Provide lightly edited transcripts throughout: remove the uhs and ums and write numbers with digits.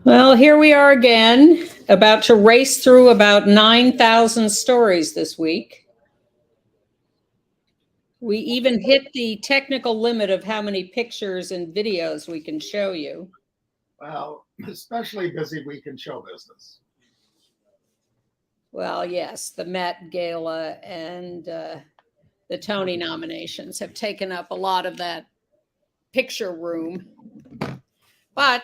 Well, here we are again, about to race through about 9,000 stories this week. We even hit the technical limit of how many pictures and videos we can show you. Well, especially busy week in show business. Well, yes, the Met Gala and the Tony nominations have taken up a lot of that picture room. But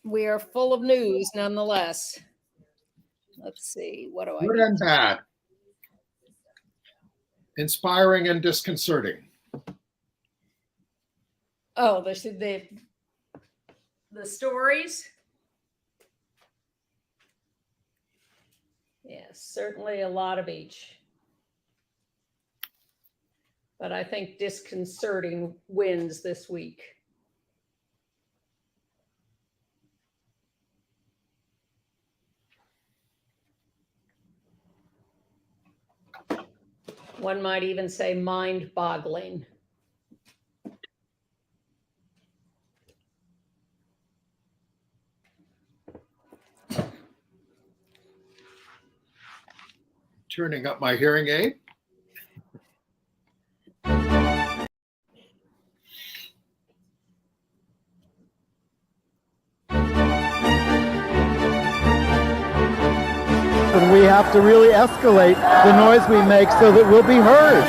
we are full of news nonetheless. Let's see, what do I Good do? and bad. Inspiring and disconcerting. Oh, the stories? Yes, certainly a lot of each. But I think disconcerting wins this week. One might even say mind-boggling. Turning up my hearing aid. And we have to really escalate the noise we make so that we'll be heard.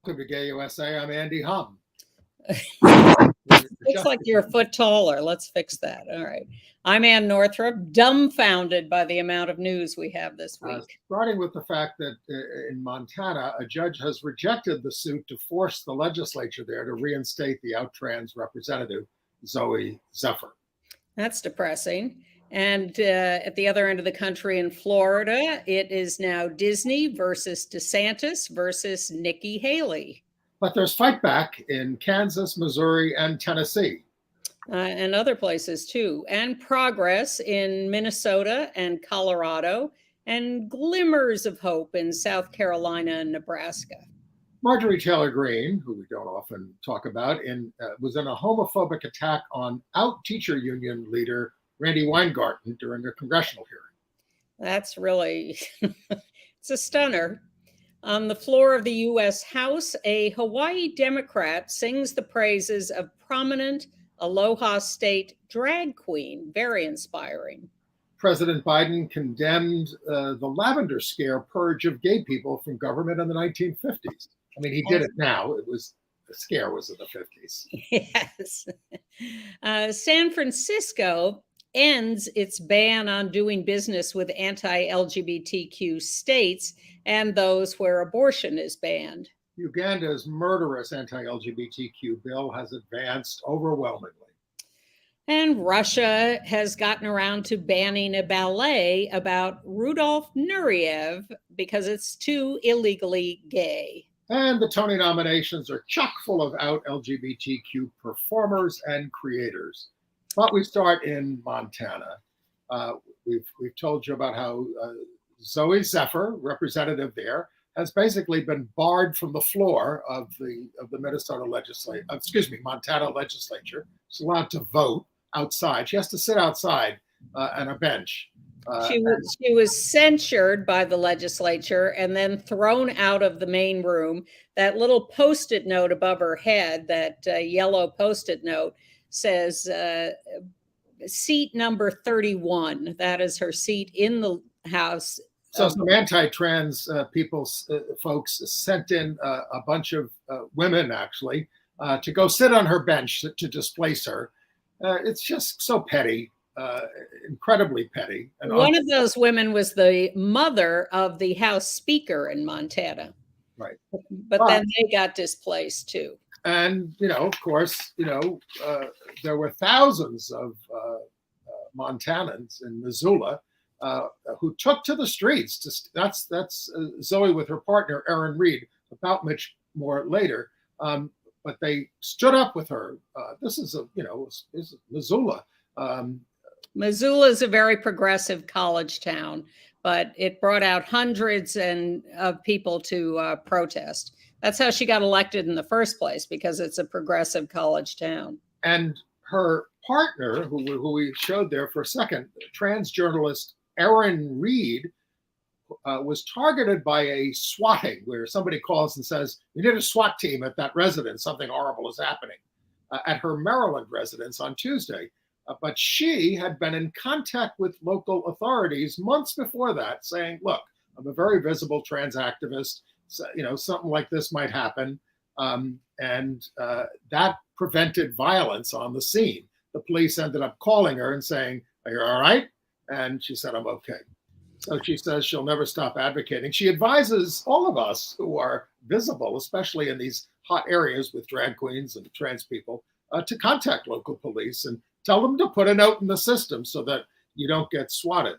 Welcome to Gay USA. I'm Andy Hum. Looks like you're a foot taller. Let's fix that. All right. I'm Ann Northrup, dumbfounded by the amount of news we have this week. Starting with the fact that in Montana, a judge has rejected the suit to force the legislature there to reinstate the out-trans representative, Zoe Zephyr. That's depressing. And at the other end of the country in Florida, it is now Disney versus DeSantis versus Nikki Haley. But there's fight back in Kansas, Missouri, and Tennessee. And other places too. And progress in Minnesota and Colorado, and glimmers of hope in South Carolina and Nebraska. Marjorie Taylor Greene, who we don't often talk about, was in a homophobic attack on out teacher union leader Randy Weingarten during a congressional hearing. That's really, it's a stunner. On the floor of the U.S. House, a Hawaii Democrat sings the praises of prominent Aloha State drag queen. Very inspiring. President Biden condemned the lavender scare purge of gay people from government in the 1950s. I mean, he did it now. The scare was in the 50s. Yes. San Francisco ends its ban on doing business with anti-LGBTQ states and those where abortion is banned. Uganda's murderous anti-LGBTQ bill has advanced overwhelmingly. And Russia has gotten around to banning a ballet about Rudolf Nureyev because it's too illegally gay. And the Tony nominations are chock full of out LGBTQ performers and creators. But we start in Montana. We've told you about how Zoe Zephyr, representative there, has basically been barred from the floor of the Montana legislature. She's allowed to vote outside. She has to sit outside on a bench. She was censured by the legislature and then thrown out of the main room. That little Post-it note above her head, that yellow Post-it note, says seat number 31. That is her seat in the House. So some anti-trans folks sent in a bunch of women, actually, to go sit on her bench to displace her. It's just so petty, incredibly petty. And one of those women was the mother of the House Speaker in Montana. Right. But then they got displaced too. And, of course, there were thousands of Montanans in Missoula who took to the streets. That's Zoe with her partner, Erin Reed, about much more later. But they stood up with her. This is Missoula. Missoula is a very progressive college town, but it brought out hundreds of people to protest. That's how she got elected in the first place, because it's a progressive college town. And her partner, who we showed there for a second, trans journalist Erin Reed, was targeted by a swatting, where somebody calls and says, "You need a SWAT team at that residence. Something horrible is happening," at her Maryland residence on Tuesday. But she had been in contact with local authorities months before that, saying, "Look, I'm a very visible trans activist. So, something like this might happen." And that prevented violence on the scene. The police ended up calling her and saying, "Are you all right?" And she said, "I'm okay." So she says she'll never stop advocating. She advises all of us who are visible, especially in these hot areas with drag queens and trans people, to contact local police and tell them to put a note in the system so that you don't get swatted.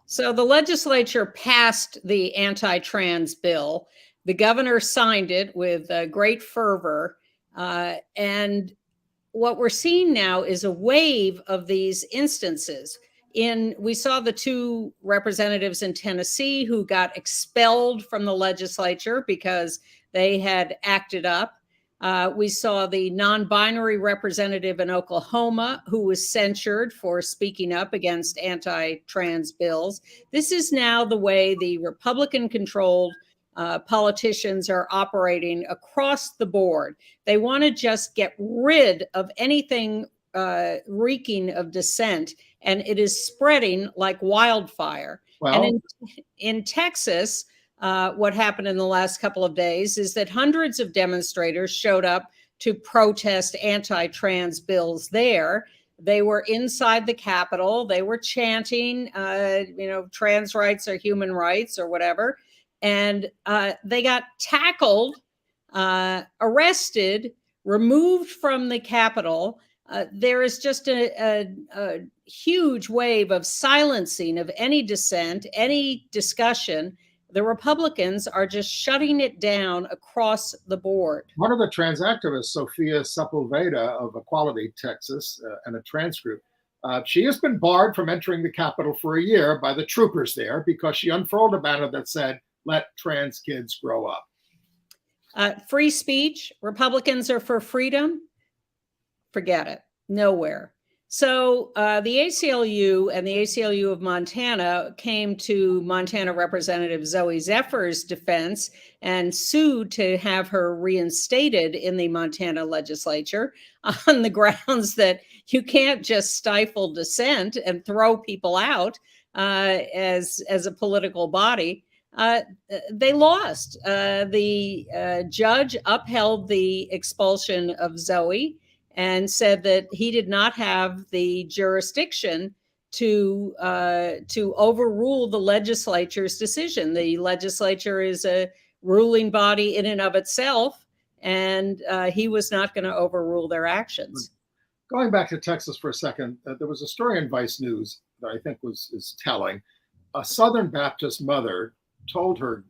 So the legislature passed the anti-trans bill. The governor signed it with great fervor. And what we're seeing now is a wave of these instances. We saw the two representatives in Tennessee who got expelled from the legislature because they had acted up. We saw the non-binary representative in Oklahoma who was censured for speaking up against anti-trans bills. This is now the way the Republican-controlled politicians are operating across the board. They want to just get rid of anything reeking of dissent, and it is spreading like wildfire. Well, and in Texas, what happened in the last couple of days is that hundreds of demonstrators showed up to protest anti-trans bills there. They were inside the Capitol. They were chanting, trans rights are human rights or whatever. And they got tackled, arrested, removed from the Capitol. There is just a huge wave of silencing of any dissent, any discussion. The Republicans are just shutting it down across the board. One of the trans activists, Sophia Sepulveda of Equality, Texas, and a trans group, she has been barred from entering the Capitol for a year by the troopers there because she unfurled a banner that said, "Let trans kids grow up." Free speech, Republicans are for freedom. Forget it, nowhere. So the ACLU and the ACLU of Montana came to Montana Representative Zoe Zephyr's defense and sued to have her reinstated in the Montana legislature on the grounds that you can't just stifle dissent and throw people out as a political body. They lost. The judge upheld the expulsion of Zoe and said that he did not have the jurisdiction to overrule the legislature's decision. The legislature is a ruling body in and of itself, and he was not going to overrule their actions. Going back to Texas for a second, there was a story in Vice News that I think is telling. A Southern Baptist mother told her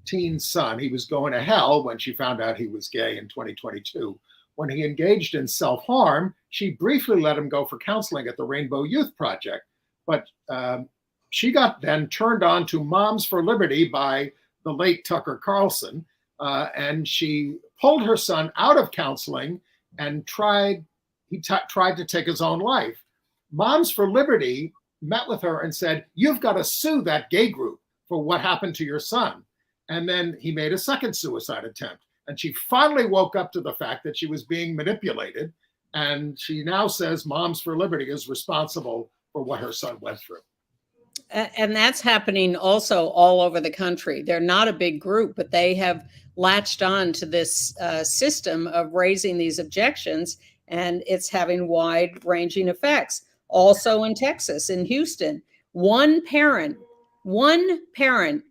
teen son he was going to hell when she found out he was gay in 2022. When he engaged in self-harm, she briefly let him go for counseling at the Rainbow Youth Project. But she got then turned on to Moms for Liberty by the late Tucker Carlson, and she pulled her son out of counseling and tried to take his own life. Moms for Liberty met with her and said, "You've got to sue that gay group for what happened to your son." And then he made a second suicide attempt. And she finally woke up to the fact that she was being manipulated. And she now says Moms for Liberty is responsible for what her son went through. And that's happening also all over the country. They're not a big group, but they have latched on to this system of raising these objections, and it's having wide-ranging effects. Also in Texas, in Houston, one parent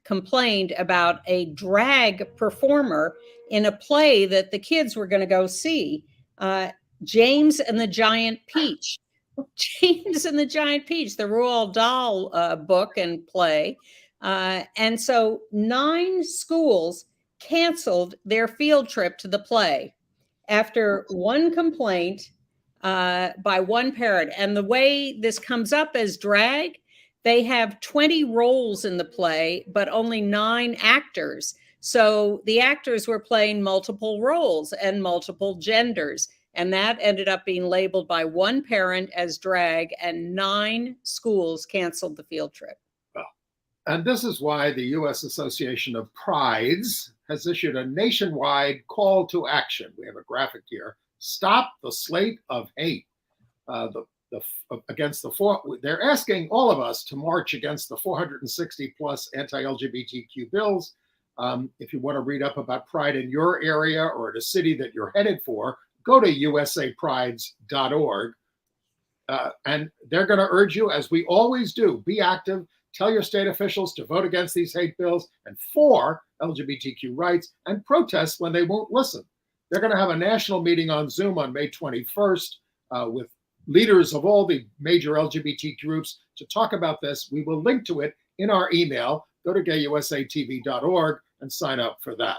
complained about a drag performer in a play that the kids were going to go see, James and the Giant Peach. James and the Giant Peach, the Roald Dahl book and play. And so 9 schools canceled their field trip to the play after one complaint by one parent. And the way this comes up as drag, they have 20 roles in the play, but only 9 actors. So the actors were playing multiple roles and multiple genders. And that ended up being labeled by one parent as drag, and 9 schools canceled the field trip. And this is why the U.S. Association of Prides has issued a nationwide call to action. We have a graphic here. Stop the slate of hate. They're asking all of us to march against the 460 plus anti-LGBTQ bills. If you want to read up about Pride in your area or at a city that you're headed for, go to usaprides.org. And they're going to urge you, as we always do, be active, tell your state officials to vote against these hate bills and for LGBTQ rights, and protest when they won't listen. They're going to have a national meeting on Zoom on May 21st with leaders of all the major LGBT groups to talk about this. We will link to it in our email. Go to gayusatv.org and sign up for that.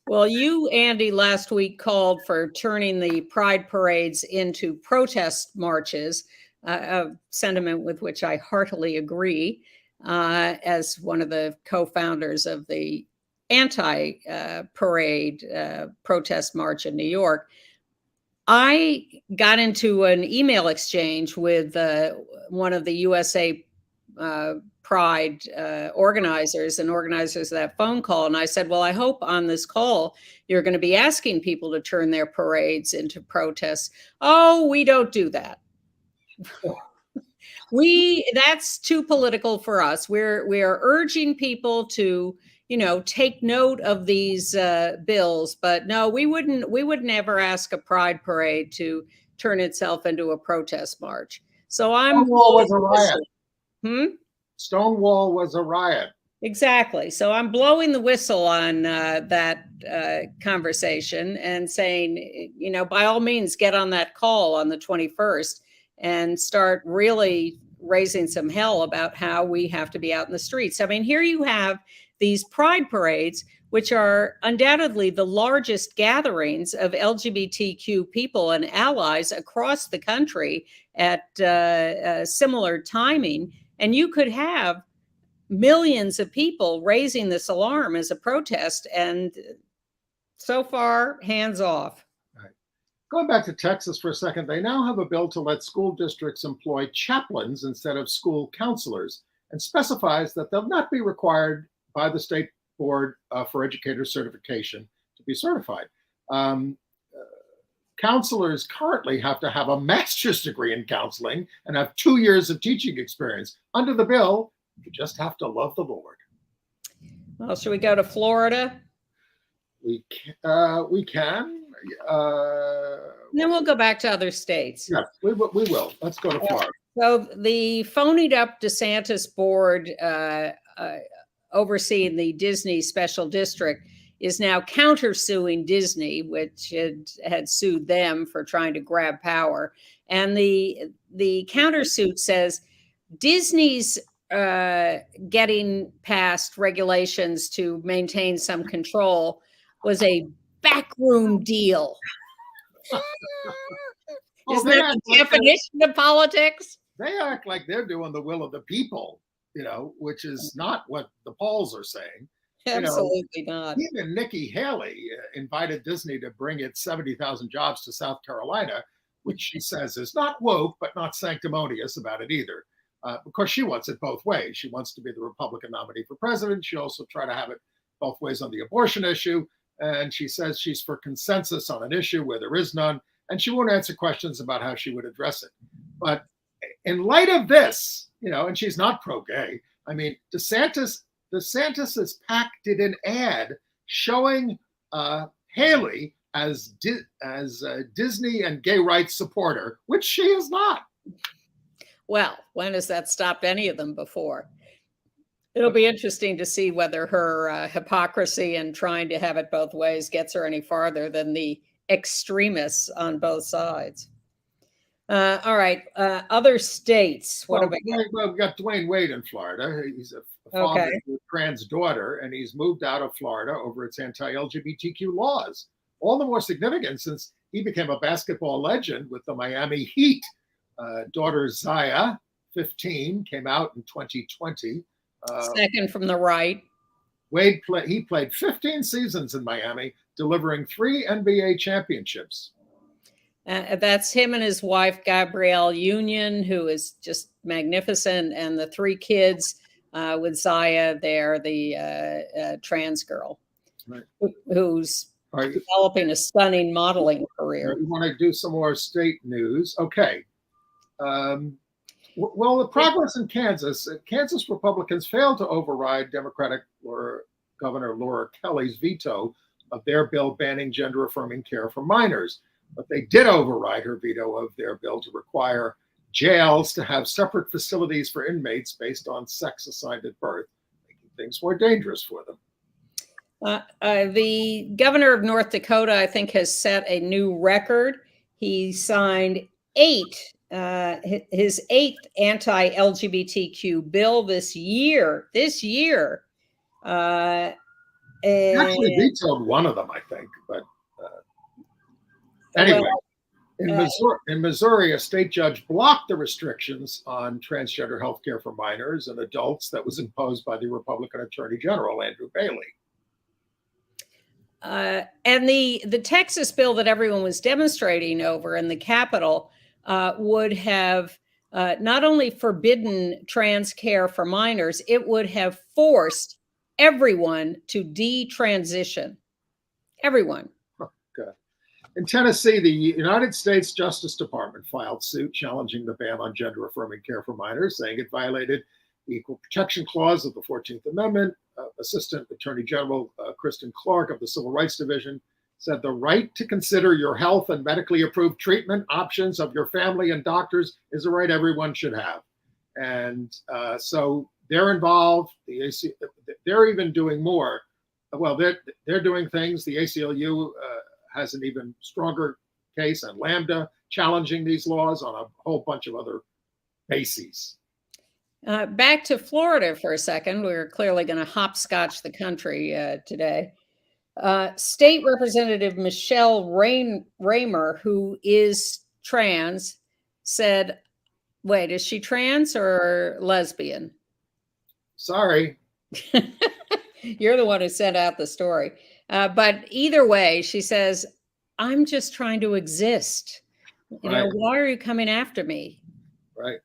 Well, you, Andy, last week called for turning the pride parades into protest marches, a sentiment with which I heartily agree, as one of the co-founders of the anti-parade protest march in New York. I got into an email exchange with one of the USA Pride organizers and organizers of that phone call. And I said, well, I hope on this call, you're going to be asking people to turn their parades into protests. Oh, we don't do that. That's too political for us. We are urging people to, take note of these bills, but no, we would never ask a pride parade to turn itself into a protest march. So Stonewall was a riot. Hmm? Stonewall was a riot. Exactly. So I'm blowing the whistle on that conversation and saying, by all means, get on that call on the 21st and start really raising some hell about how we have to be out in the streets. I mean, here you have these pride parades, which are undoubtedly the largest gatherings of LGBTQ people and allies across the country at similar timing. And you could have millions of people raising this alarm as a protest, and so far, hands off. Right. Going back to Texas for a second, they now have a bill to let school districts employ chaplains instead of school counselors, and specifies that they'll not be required by the State Board for Educator Certification to be certified. Counselors currently have to have a master's degree in counseling and have 2 years of teaching experience. Under the bill, you just have to love the Lord. Well, should we go to Florida? We can. Then we'll go back to other states. Yes, we will. Let's go to Florida. So the phonied up DeSantis board overseeing the Disney special district is now countersuing Disney, which had sued them for trying to grab power. And the countersuit says Disney's getting past regulations to maintain some control was a backroom deal. Isn't that the definition of politics? They act like they're doing the will of the people, which is not what the polls are saying. Absolutely not. Even Nikki Haley invited Disney to bring its 70,000 jobs to South Carolina, which she says is not woke, but not sanctimonious about it either. Because she wants it both ways. She wants to be the Republican nominee for president. She also try to have it both ways on the abortion issue. And she says she's for consensus on an issue where there is none. And she won't answer questions about how she would address it. But in light of this, and she's not pro-gay. I mean, DeSantis's PAC did an ad showing Haley as Disney and gay rights supporter, which she is not. Well, when has that stopped any of them before? It'll be interesting to see whether her hypocrisy and trying to have it both ways gets her any farther than the extremists on both sides. All right. Other states. What have I got? Well, we got Dwayne Wade in Florida. He's a father Okay. of a trans daughter, and he's moved out of Florida over its anti-LGBTQ laws. All the more significant since he became a basketball legend with the Miami Heat. Daughter Zaya, 15, came out in 2020. Second from the right. Wade played 15 seasons in Miami, delivering 3 NBA championships. That's him and his wife, Gabrielle Union, who is just magnificent, and the 3 kids with Zaya there, the trans girl, right. who's right. developing a stunning modeling career. We want to do some more state news. Okay. Well, the progress in Kansas Republicans failed to override Democratic Governor Laura Kelly's veto of their bill banning gender-affirming care for minors. But they did override her veto of their bill to require jails to have separate facilities for inmates based on sex assigned at birth, making things more dangerous for them. The governor of North Dakota, I think, has set a new record. He signed his 8th anti-LGBTQ bill this year. He actually vetoed one of them, I think, but anyway. In Missouri, a state judge blocked the restrictions on transgender health care for minors and adults that was imposed by the Republican Attorney General, Andrew Bailey. And the Texas bill that everyone was demonstrating over in the Capitol would have not only forbidden trans care for minors, it would have forced everyone to detransition. Everyone. Okay. In Tennessee, the United States Justice Department filed suit challenging the ban on gender-affirming care for minors, saying it violated the Equal Protection Clause of the 14th Amendment. Assistant Attorney General Kristen Clark of the Civil Rights Division said the right to consider your health and medically approved treatment options of your family and doctors is a right everyone should have. And so they're involved. They're even doing more. Well, they're doing things. The ACLU has an even stronger case, and Lambda challenging these laws on a whole bunch of other bases. Back to Florida for a second. We're clearly going to hopscotch the country today. State Representative Michelle Raymer, who is trans, said, wait, is she trans or lesbian? Sorry. You're the one who sent out the story. But either way, she says, I'm just trying to exist. You know, why are you coming after me? Right.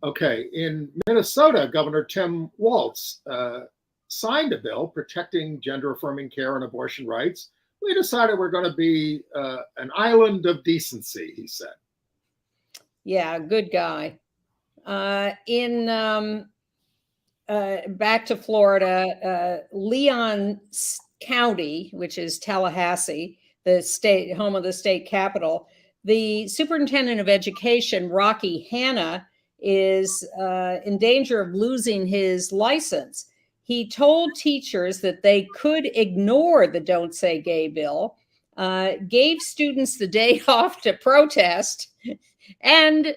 Okay. In Minnesota, Governor Tim Walz signed a bill protecting gender-affirming care and abortion rights. We decided we're going to be an island of decency, he said. Yeah, good guy. Back to Florida, Leon County, which is Tallahassee, the home of the state capital, the superintendent of education, Rocky Hanna, is in danger of losing his license. He told teachers that they could ignore the Don't Say Gay bill, gave students the day off to protest, and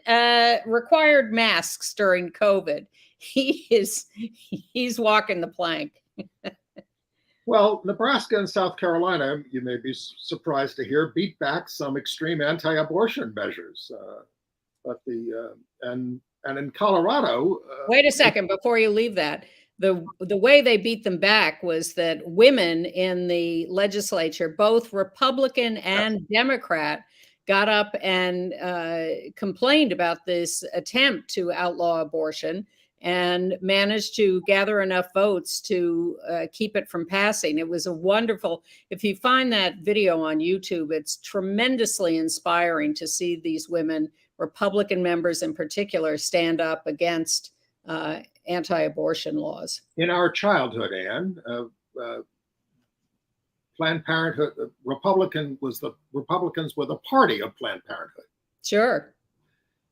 required masks during COVID. He's walking the plank. Well, Nebraska and South Carolina, you may be surprised to hear, beat back some extreme anti-abortion measures. But and in Colorado, wait a second before you leave that. The way they beat them back was that women in the legislature, both Republican and Democrat, got up and complained about this attempt to outlaw abortion and managed to gather enough votes to keep it from passing. It was a wonderful, if you find that video on YouTube, it's tremendously inspiring to see these women, Republican members in particular, stand up against anti-abortion laws. In our childhood, Anne, Planned Parenthood, Republicans were the party of Planned Parenthood. Sure.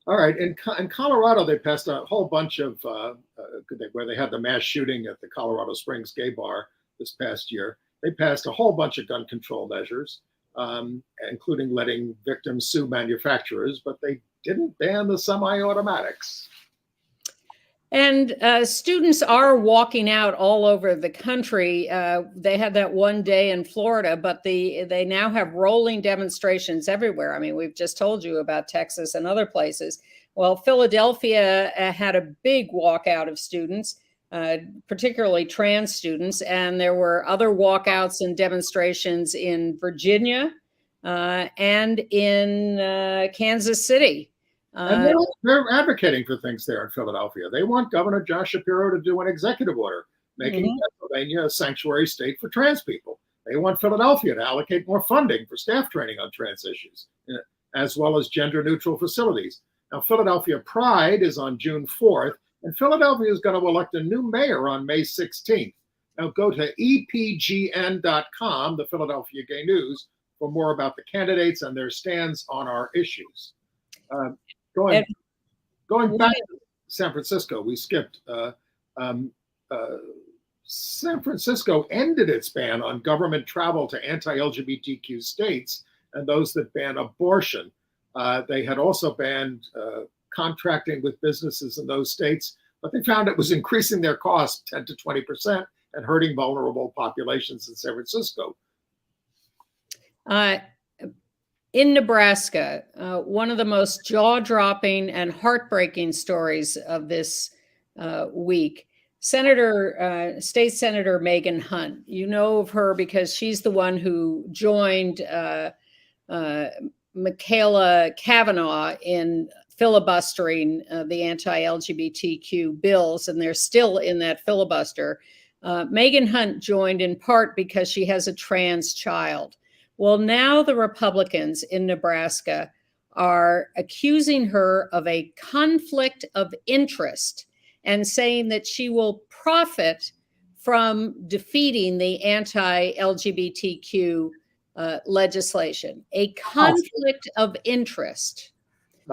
All right. In Colorado, they passed a whole bunch of where they had the mass shooting at the Colorado Springs gay bar this past year. They passed a whole bunch of gun control measures. including letting victims sue manufacturers, but they didn't ban the semi-automatics. And students are walking out all over the country. They had that one day in Florida, but they now have rolling demonstrations everywhere. I mean, we've just told you about Texas and other places. Well, Philadelphia had a big walkout of students, particularly trans students, and there were other walkouts and demonstrations in Virginia and in Kansas City. And they're advocating for things there in Philadelphia. They want Governor Josh Shapiro to do an executive order making Pennsylvania a sanctuary state for trans people. They want Philadelphia to allocate more funding for staff training on trans issues, as well as gender-neutral facilities. Now, Philadelphia Pride is on June 4th, and Philadelphia is going to elect a new mayor on May 16th. Now, go to epgn.com, the Philadelphia Gay News, for more about the candidates and their stands on our issues. Going back to San Francisco, we skipped. San Francisco ended its ban on government travel to anti-LGBTQ states and those that ban abortion. They had also banned contracting with businesses in those states, but they found it was increasing their costs 10 to 20% and hurting vulnerable populations in San Francisco. In Nebraska, one of the most jaw-dropping and heartbreaking stories of this week, State Senator Megan Hunt. You know of her because she's the one who joined Michaela Cavanaugh in filibustering the anti-LGBTQ bills, and they're still in that filibuster. Megan Hunt joined in part because she has a trans child. Well, now the Republicans in Nebraska are accusing her of a conflict of interest and saying that she will profit from defeating the anti-LGBTQ legislation. A conflict of interest.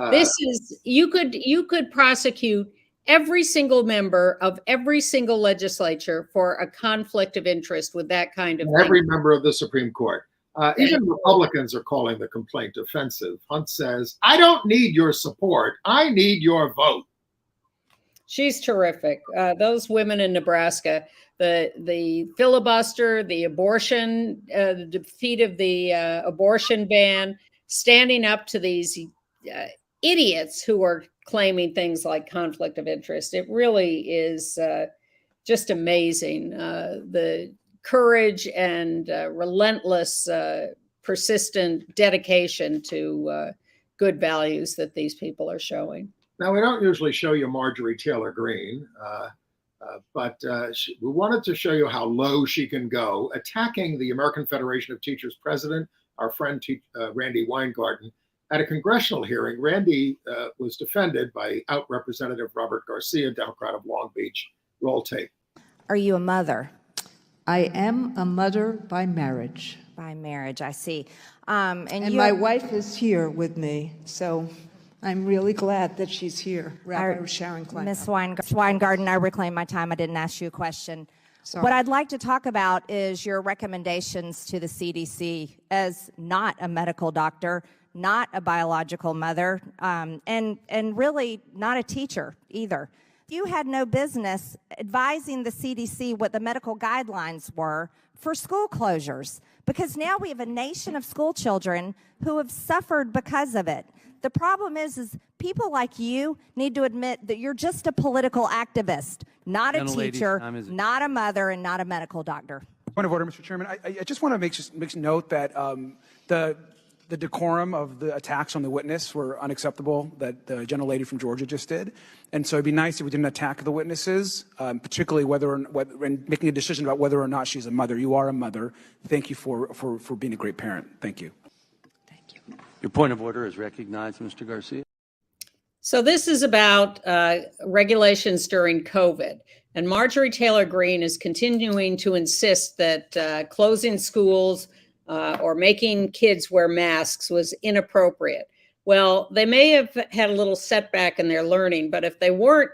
This is, you could prosecute every single member of every single legislature for a conflict of interest with that kind of thing. Every member of the Supreme Court. Even Republicans are calling the complaint offensive. Hunt says, I don't need your support. I need your vote. She's terrific. Those women in Nebraska, the filibuster, the abortion, the defeat of the abortion ban, standing up to these idiots who are claiming things like conflict of interest. It really is just amazing. The courage and relentless, persistent dedication to good values that these people are showing. Now, we don't usually show you Marjorie Taylor Greene, but we wanted to show you how low she can go, attacking the American Federation of Teachers president, our friend Randy Weingarten. At a congressional hearing, Randy was defended by out Representative Robert Garcia, Democrat of Long Beach. Roll tape. Are you a mother? I am a mother by marriage. By marriage, I see. And my wife is here with me, so I'm really glad that she's here, Rabbi Sharon Klein. Ms. Weingarten, I reclaim my time. I didn't ask you a question. Sorry. What I'd like to talk about is your recommendations to the CDC as not a medical doctor, not a biological mother, and really not a teacher either. You had no business advising the CDC what the medical guidelines were for school closures, because now we have a nation of school children who have suffered because of it. The problem is people like you need to admit that you're just a political activist, not a teacher, not a mother, and not a medical doctor. Point of order, Mr. Chairman. I just want to make note that the decorum of the attacks on the witness were unacceptable that the gentlelady from Georgia just did. And so it'd be nice if we didn't attack the witnesses, particularly and making a decision about whether or not she's a mother. You are a mother. Thank you for being a great parent. Thank you. Thank you. Your point of order is recognized, Mr. Garcia. So this is about regulations during COVID. And Marjorie Taylor Greene is continuing to insist that closing schools or making kids wear masks was inappropriate. Well, they may have had a little setback in their learning, but if they weren't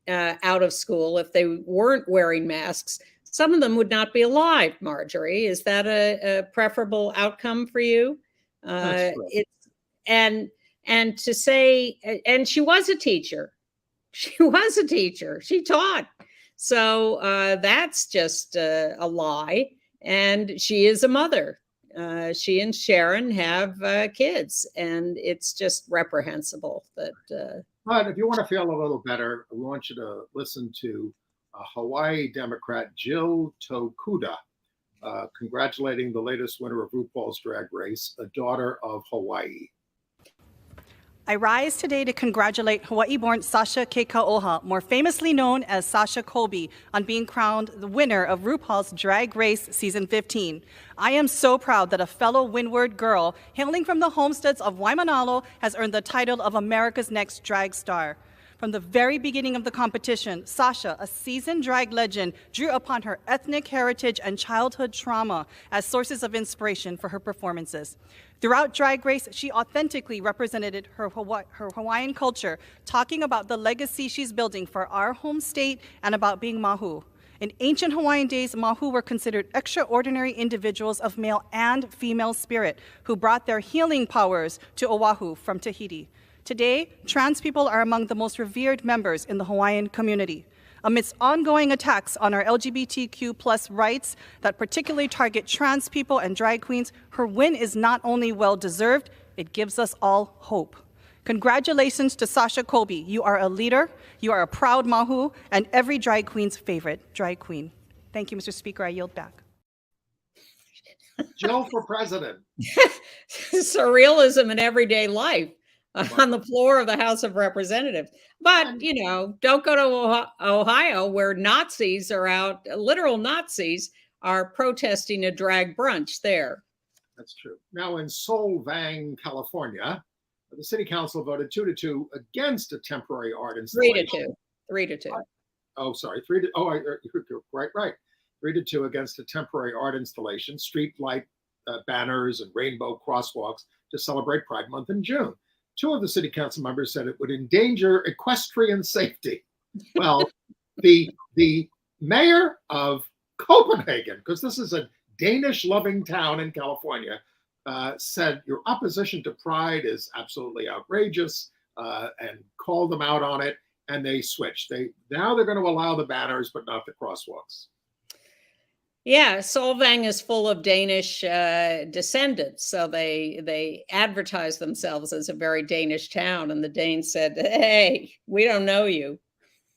out of school, if they weren't wearing masks, some of them would not be alive. Marjorie, is that a preferable outcome for you? That's right. It's and to say, and she was a teacher. She was a teacher. She taught. So that's just a lie. And she is a mother. She and Sharon have kids, and it's just reprehensible that. But if you want to feel a little better, we want you to listen to Hawaii Democrat Jill Tokuda congratulating the latest winner of RuPaul's Drag Race, a daughter of Hawaii. I rise today to congratulate Hawaii-born Sasha Keikaoha, more famously known as Sasha Colby, on being crowned the winner of RuPaul's Drag Race Season 15. I am so proud that a fellow Windward girl hailing from the homesteads of Waimanalo has earned the title of America's Next Drag Star. From the very beginning of the competition, Sasha, a seasoned drag legend, drew upon her ethnic heritage and childhood trauma as sources of inspiration for her performances. Throughout Drag Race, she authentically represented her Hawaiian culture, talking about the legacy she's building for our home state and about being mahu. In ancient Hawaiian days, mahu were considered extraordinary individuals of male and female spirit who brought their healing powers to Oahu from Tahiti. Today, trans people are among the most revered members in the Hawaiian community. Amidst ongoing attacks on our LGBTQ+ rights that particularly target trans people and drag queens, her win is not only well-deserved, it gives us all hope. Congratulations to Sasha Colby. You are a leader, you are a proud mahu, and every drag queen's favorite drag queen. Thank you, Mr. Speaker. I yield back. Jill for president. Surrealism in everyday life on the floor of the House of Representatives. But, you know, don't go to Ohio where Nazis are out, literal Nazis are protesting a drag brunch there. That's true. Now in Solvang, California, the city council voted 2-2 against a temporary art installation. 3-2. Oh, sorry, 3-2. Oh, you're right. 3-2 against a temporary art installation, street light banners and rainbow crosswalks to celebrate Pride Month in June. 2 of the city council members said it would endanger equestrian safety. Well, the mayor of Copenhagen, because this is a Danish-loving town in California, said your opposition to Pride is absolutely outrageous and called them out on it, and they switched. Now they're going to allow the banners, but not the crosswalks. Yeah, Solvang is full of Danish descendants, so they advertise themselves as a very Danish town, and the Danes said, hey, we don't know you.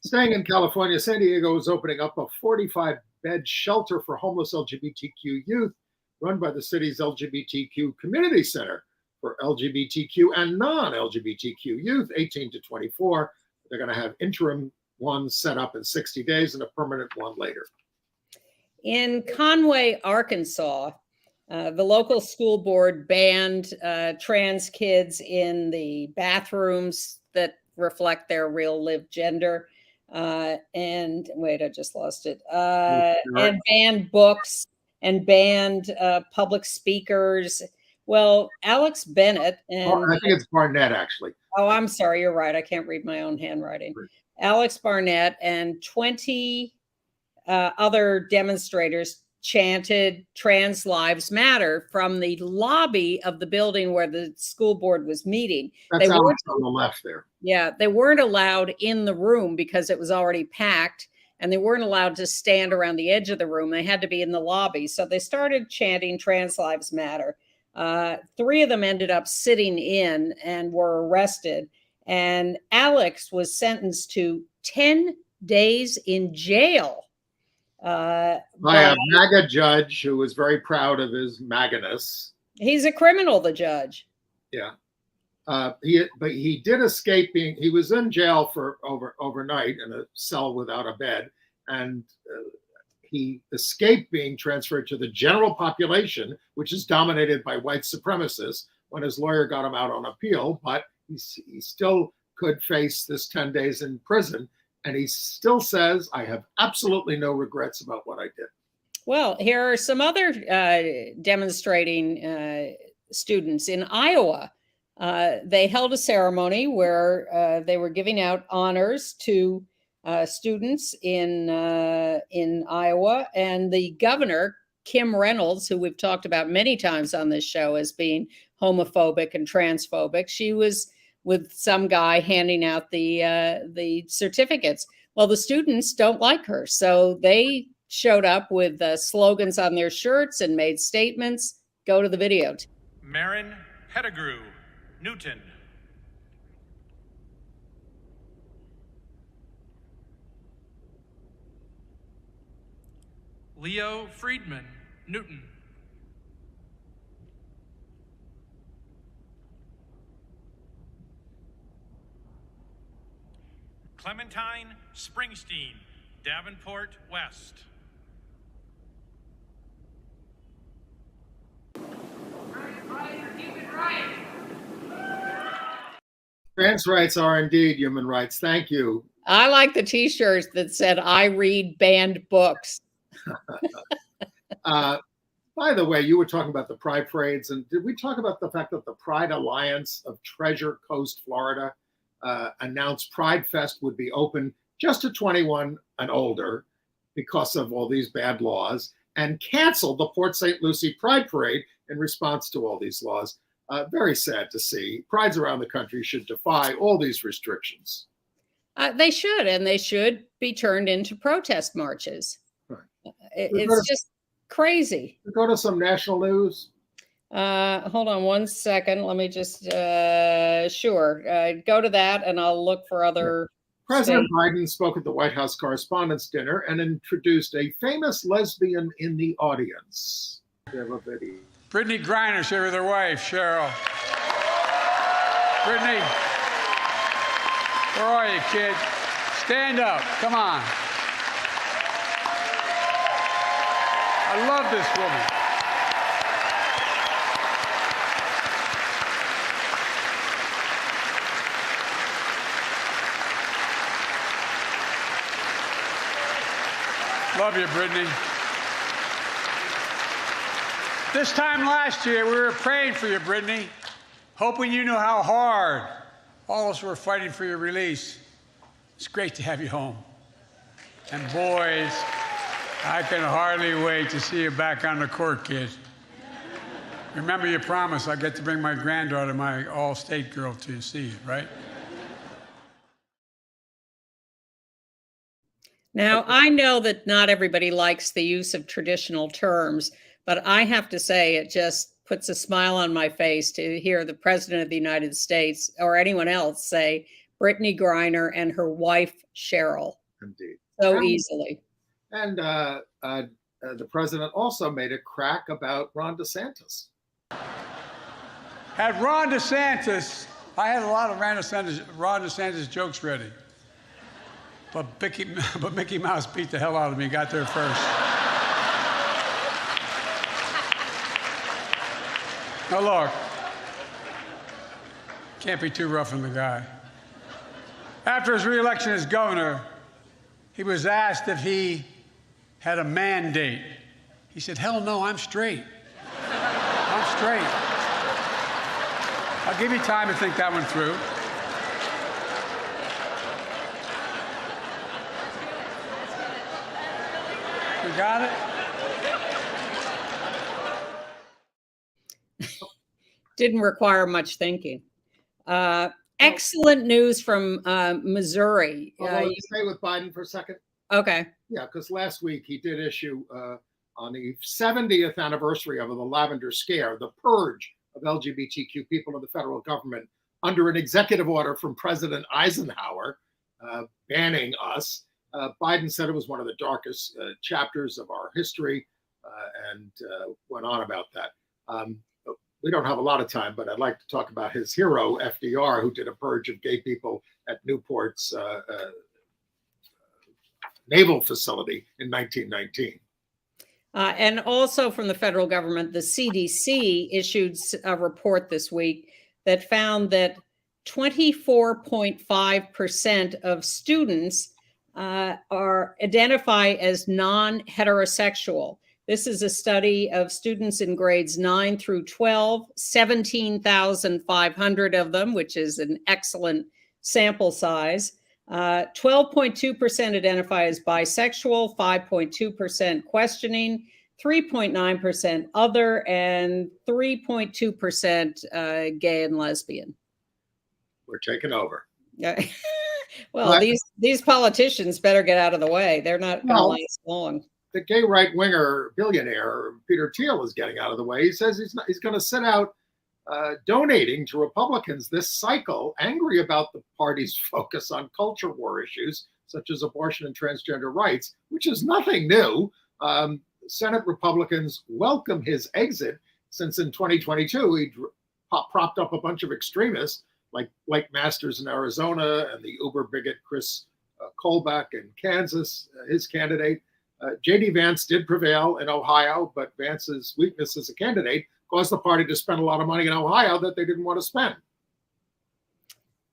Staying in California, San Diego is opening up a 45-bed shelter for homeless LGBTQ youth run by the city's LGBTQ Community Center for LGBTQ and non-LGBTQ youth 18 to 24. They're going to have interim ones set up in 60 days and a permanent one later. In Conway, Arkansas, the local school board banned trans kids in the bathrooms that reflect their real lived gender. And wait, I just lost it. And banned books and banned public speakers. Well, Alex Bennett and I think it's Barnett, actually. Oh, I'm sorry. You're right. I can't read my own handwriting. Alex Barnett and 20 other demonstrators chanted Trans Lives Matter from the lobby of the building where the school board was meeting. That's Alex on the left there. Yeah, they weren't allowed in the room because it was already packed, and they weren't allowed to stand around the edge of the room. They had to be in the lobby. So they started chanting Trans Lives Matter. 3 of them ended up sitting in and were arrested. And Alex was sentenced to 10 days in jail. By a MAGA judge who was very proud of his MAGA-ness. He's a criminal, the judge. Yeah. But he did escape being, he was in jail for overnight in a cell without a bed. And he escaped being transferred to the general population, which is dominated by white supremacists, when his lawyer got him out on appeal. But he still could face this 10 days in prison. And he still says, I have absolutely no regrets about what I did. Well, here are some other demonstrating students in Iowa. They held a ceremony where they were giving out honors to students in Iowa, and the governor, Kim Reynolds, who we've talked about many times on this show as being homophobic and transphobic, she was with some guy handing out the certificates. Well, the students don't like her, so they showed up with slogans on their shirts and made statements. Go to the video. Marin Pettigrew, Newton. Leo Friedman, Newton. Clementine Springsteen, Davenport West. Trans rights are indeed human rights. Thank you. I like the t-shirts that said, "I read banned books." By the way, you were talking about the Pride parades, and did we talk about the fact that the Pride Alliance of Treasure Coast, Florida, announced Pride Fest would be open just to 21 and older because of all these bad laws, and canceled the Port St. Lucie Pride Parade in response to all these laws? Very sad to see. Prides around the country should defy all these restrictions. They should, and they should be turned into protest marches. Right. It's just crazy. Go to some national news. Hold on one second. Let me just, sure. Go to that and I'll look for other. President Biden spoke at the White House Correspondents' Dinner and introduced a famous lesbian in the audience. We have a video. Brittany Griner's here with her wife, Cheryl. Brittany, where are you, kid? Stand up. Come on. I love this woman. Love you, Brittany. This time last year, we were praying for you, Brittany, hoping you knew how hard all of us were fighting for your release. It's great to have you home. And boys, I can hardly wait to see you back on the court, kid. Remember your promise, I'll get to bring my granddaughter, my all-state girl, to see you, right? Now, I know that not everybody likes the use of traditional terms, but I have to say it just puts a smile on my face to hear the President of the United States or anyone else say Brittany Griner and her wife, Cheryl. Indeed. So easily. And the president also made a crack about Ron DeSantis. Had Ron DeSantis, I had a lot of Ron DeSantis jokes ready. But Mickey Mouse beat the hell out of me, got there first. Now look, can't be too rough on the guy. After his re-election as governor, he was asked if he had a mandate. He said, hell no, I'm straight. I'm straight. I'll give you time to think that one through. You got it? Didn't require much thinking. Excellent news from Missouri. You stay with Biden for a second? Okay. Yeah, because last week he did issue, on the 70th anniversary of the Lavender Scare, the purge of LGBTQ people in the federal government under an executive order from President Eisenhower banning us. Biden said it was one of the darkest chapters of our history and went on about that. We don't have a lot of time, but I'd like to talk about his hero, FDR, who did a purge of gay people at Newport's naval facility in 1919. And also from the federal government, the CDC issued a report this week that found that 24.5% of students identify as non-heterosexual. This is a study of students in grades 9 through 12, 17,500 of them, which is an excellent sample size. 12.2% identify as bisexual, 5.2% questioning, 3.9% other, and 3.2% gay and lesbian. We're taking over. Yeah. Well, these politicians better get out of the way. They're not going to last long. The gay right-winger billionaire Peter Thiel is getting out of the way. He says he's going to set out donating to Republicans this cycle, angry about the party's focus on culture war issues such as abortion and transgender rights, which is nothing new. Senate Republicans welcome his exit, since in 2022 he propped up a bunch of extremists like Blake Masters in Arizona and the uber bigot Chris Colbeck in Kansas, his candidate. J.D. Vance did prevail in Ohio, but Vance's weakness as a candidate caused the party to spend a lot of money in Ohio that they didn't want to spend.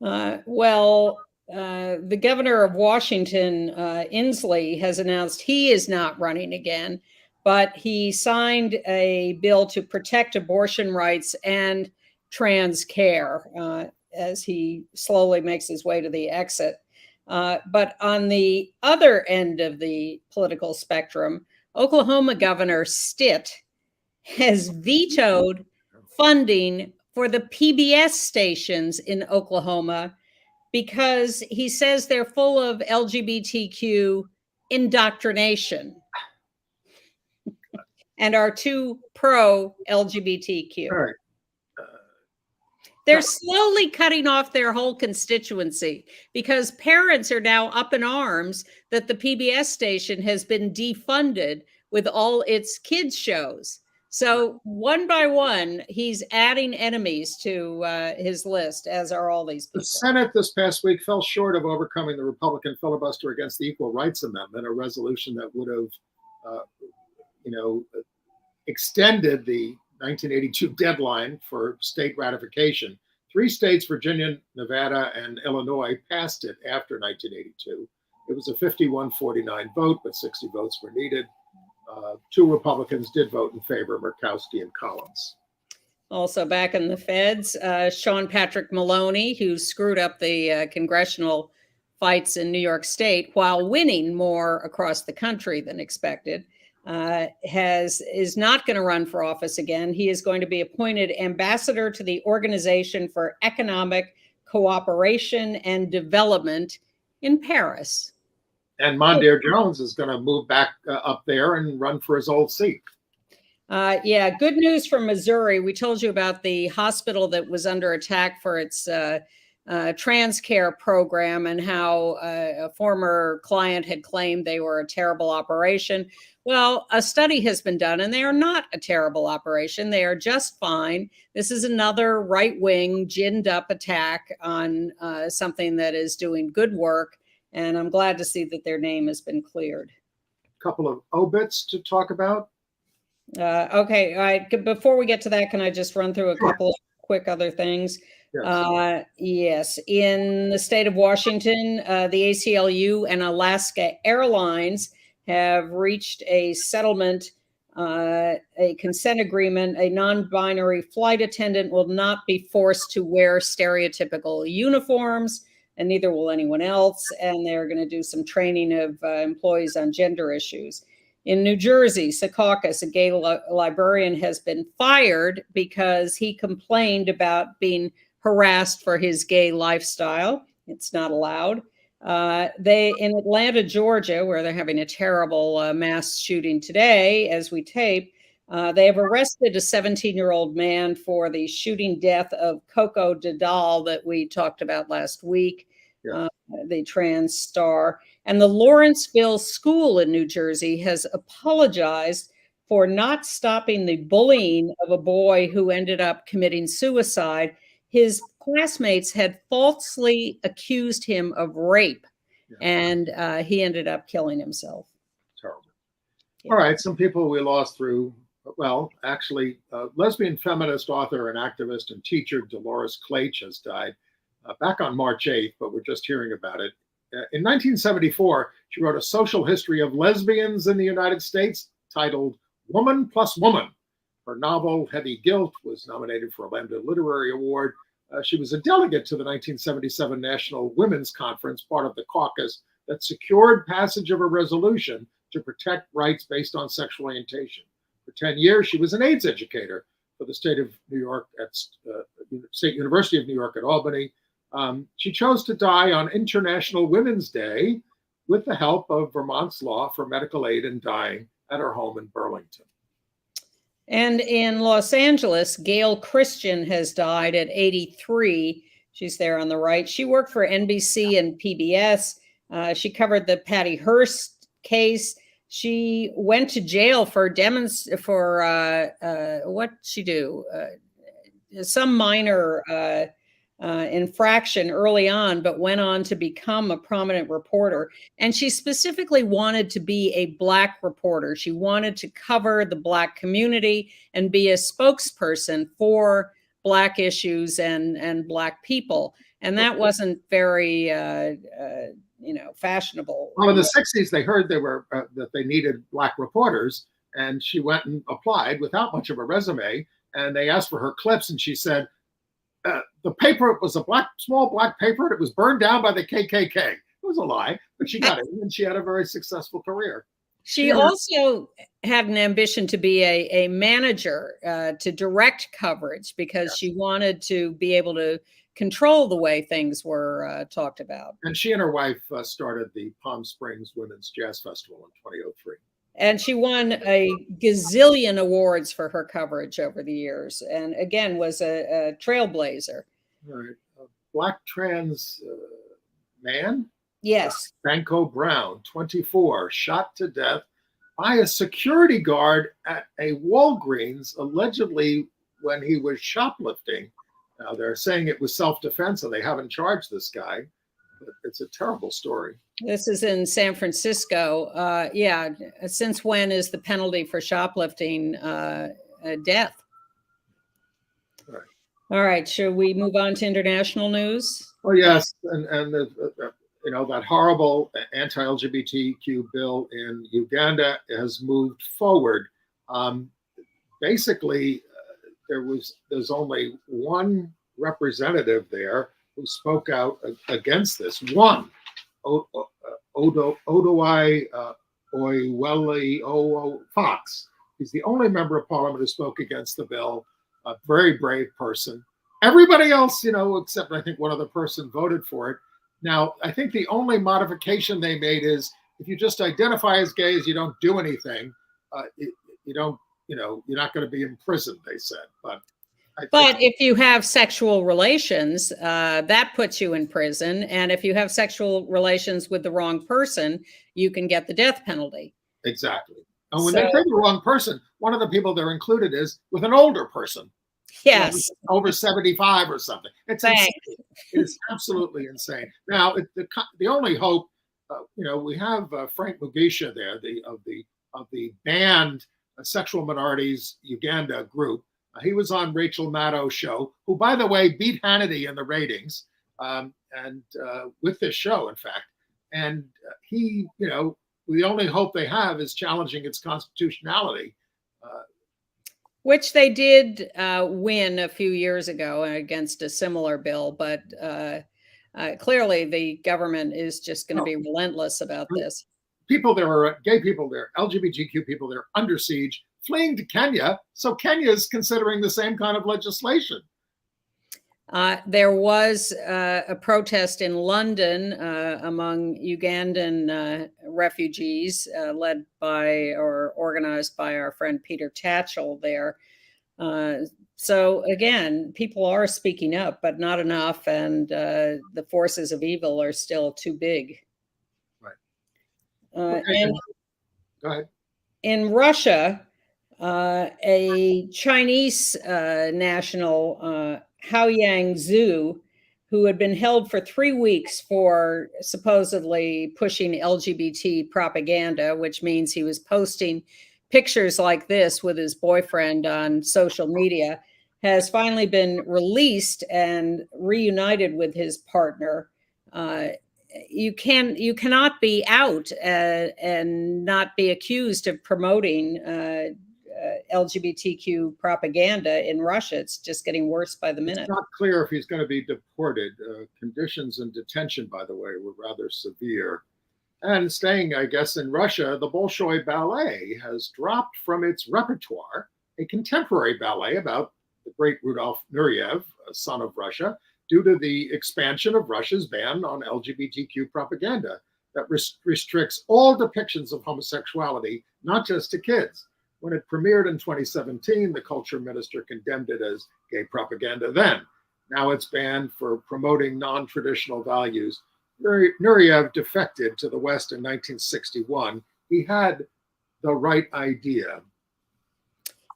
The governor of Washington, Inslee, has announced he is not running again, but he signed a bill to protect abortion rights and trans care as he slowly makes his way to the exit. But on the other end of the political spectrum, Oklahoma Governor Stitt has vetoed funding for the PBS stations in Oklahoma because he says they're full of LGBTQ indoctrination and are too pro-LGBTQ. All right. They're slowly cutting off their whole constituency because parents are now up in arms that the PBS station has been defunded with all its kids' shows. So one by one, he's adding enemies to his list, as are all these people. The Senate this past week fell short of overcoming the Republican filibuster against the Equal Rights Amendment, a resolution that would have, extended the 1982 deadline for state ratification. 3 states, Virginia, Nevada, and Illinois, passed it after 1982. It was a 51-49 vote, but 60 votes were needed. 2 Republicans did vote in favor, Murkowski and Collins. Also back in the feds, Sean Patrick Maloney, who screwed up the congressional fights in New York State while winning more across the country than expected, is not going to run for office again. He is going to be appointed ambassador to the Organization for Economic Cooperation and Development in Paris. And Mondaire Jones is going to move back up there and run for his old seat. Good news from Missouri. We told you about the hospital that was under attack for its trans care program and how a former client had claimed they were a terrible operation. Well, a study has been done and they are not a terrible operation. They are just fine. This is another right-wing, ginned up attack on something that is doing good work. And I'm glad to see that their name has been cleared. A couple of obits to talk about. Okay. All right. Before we get to that, can I just run through a couple of quick other things? Yes. In the state of Washington, the ACLU and Alaska Airlines have reached a settlement, a consent agreement. A non-binary flight attendant will not be forced to wear stereotypical uniforms, and neither will anyone else. And they're going to do some training of employees on gender issues. In New Jersey, Secaucus, a gay librarian, has been fired because he complained about being harassed for his gay lifestyle. It's not allowed. In Atlanta, Georgia, where they're having a terrible mass shooting today as we tape, they have arrested a 17-year-old man for the shooting death of Coco Dadal that we talked about last week, the trans star. And the Lawrenceville School in New Jersey has apologized for not stopping the bullying of a boy who ended up committing suicide. His classmates had falsely accused him of rape, and he ended up killing himself. Terrible. All right, some people we lost through, lesbian feminist author and activist and teacher Dolores Claich has died back on March 8th, but we're just hearing about it. In 1974, she wrote a social history of lesbians in the United States titled Woman Plus Woman. Her novel, Heavy Guilt, was nominated for a Lambda Literary Award. She was a delegate to the 1977 National Women's Conference, part of the caucus that secured passage of a resolution to protect rights based on sexual orientation. For 10 years, she was an AIDS educator for the state of New York at State University of New York at Albany. She chose to die on International Women's Day with the help of Vermont's law for medical aid in dying at her home in Burlington. And in Los Angeles, Gail Christian has died at 83. She's there on the right. She worked for NBC and PBS. She covered the Patty Hearst case. She went to jail for what she do? Some minor infraction early on, but went on to become a prominent reporter. And she specifically wanted to be a Black reporter. She wanted to cover the Black community and be a spokesperson for Black issues and Black people. And that wasn't very, fashionable. Well, in the 60s, they heard that they needed Black reporters, and she went and applied without much of a resume. And they asked for her clips, and she said, the paper was a small black paper, and it was burned down by the KKK. It was a lie, but she got it, and she had a very successful career. She also had an ambition to be a manager, to direct coverage, because she wanted to be able to control the way things were talked about. And she and her wife started the Palm Springs Women's Jazz Festival in 2003. And she won a gazillion awards for her coverage over the years, and again was a trailblazer. All right. A Black trans man? Yes. Banco Brown, 24, shot to death by a security guard at a Walgreens, allegedly when he was shoplifting. Now, they're saying it was self-defense, and they haven't charged this guy. But it's a terrible story. This is in San Francisco. Since when is the penalty for shoplifting death? Right. All right. Should we move on to international news? Oh, yes. And that horrible anti-LGBTQ bill in Uganda has moved forward. Basically, there's only one representative there who spoke out against this. One, Odoi Oiweli Fox. He's the only member of parliament who spoke against the bill. A very brave person. Everybody else, except I think one other person, voted for it. Now, I think the only modification they made is if you just identify as gays, you don't do anything. You're not going to be imprisoned, they said. But if you have sexual relations, that puts you in prison. And if you have sexual relations with the wrong person, you can get the death penalty. Exactly. And when they say the wrong person, one of the people they're included is with an older person. Yes. Over 75 or something. It's insane. It's absolutely insane. Now, the only hope, we have Frank Mugisha there, of the banned Sexual Minorities Uganda group. He was on Rachel Maddow's show, who, by the way, beat Hannity in the ratings, and with this show, in fact. And he, the only hope they have is challenging its constitutionality. Which they did win a few years ago against a similar bill, but clearly the government is just going to be relentless about this. People there are gay people there, LGBTQ people there under siege, fleeing to Kenya. So Kenya is considering the same kind of legislation. There was a protest in London among Ugandan refugees led by or organized by our friend Peter Tatchell there. So again, people are speaking up, but not enough. And the forces of evil are still too big. Right. And go ahead. In Russia, a Chinese national, Haoyang Zhu, who had been held for 3 weeks for supposedly pushing LGBT propaganda, which means he was posting pictures like this with his boyfriend on social media, has finally been released and reunited with his partner. You cannot be out and not be accused of promoting LGBTQ propaganda in Russia. It's just getting worse by the minute. It's not clear if he's going to be deported. Conditions in detention, by the way, were rather severe. And staying, I guess, in Russia, the Bolshoi Ballet has dropped from its repertoire a contemporary ballet about the great Rudolf Nureyev, a son of Russia, due to the expansion of Russia's ban on LGBTQ propaganda that restricts all depictions of homosexuality, not just to kids. When it premiered in 2017, the culture minister condemned it as gay propaganda then. Now it's banned for promoting non-traditional values. Nureyev defected to the West in 1961. He had the right idea.